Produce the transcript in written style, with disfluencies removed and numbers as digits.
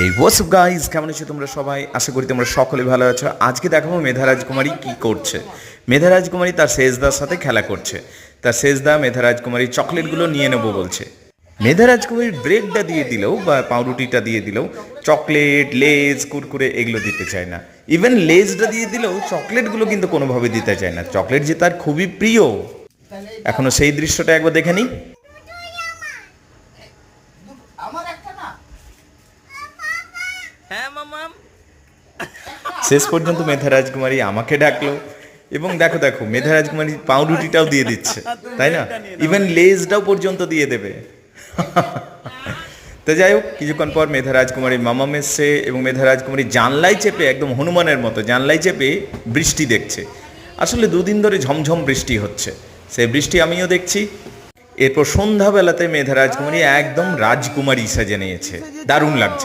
এই WhatsApp guys, কেমন আছো তোমরা সবাই? আশা করি তোমরা সকলে ভালো আছো। আজকে দেখাবো মেধা রাজকুমারী কি করছে। মেধা রাজকুমারী তার শেষদার সাথে খেলা করছে। তার শেষদা মেধা রাজকুমারীর চকলেটগুলো নিয়ে নেবো বলছে। মেধা রাজকুমারীর ব্রেডটা দিয়ে দিলেও বা পাউরুটিটা দিয়ে দিলেও চকলেট, লেজ, কুরকুরে এগুলো দিতে চায় না। ইভেন লেজটা দিয়ে দিলেও চকলেটগুলো কিন্তু কোনোভাবে দিতে চায় না। চকলেট যে তার খুবই প্রিয়। এখনো সেই দৃশ্যটা একবার দেখে নিই। হ্যাঁ মামাম। শেষ পর্যন্ত মেধা রাজকুমারী আমাকে ডাকলো এবং দেখো দেখো মেধা রাজকুমারী পাউরুটিটাও দিয়ে দিচ্ছে, তাই না? ইভেন লেজটাও পর্যন্ত দিয়ে দেবে। তো যাই হোক, কিছুক্ষণ পর মেধা রাজকুমারী মামাম এসছে এবং মেধা রাজকুমারী জানলায় চেপে একদম হনুমানের মতো জানলায় চেপে বৃষ্টি দেখছে। আসলে দুদিন ধরে ঝমঝম বৃষ্টি হচ্ছে, সেই বৃষ্টি আমিও দেখছি। এরপর সন্ধ্যাবেলাতে মেধা রাজকুমারী একদম রাজকুমারী সেজে নিয়েছে, দারুণ লাগছে।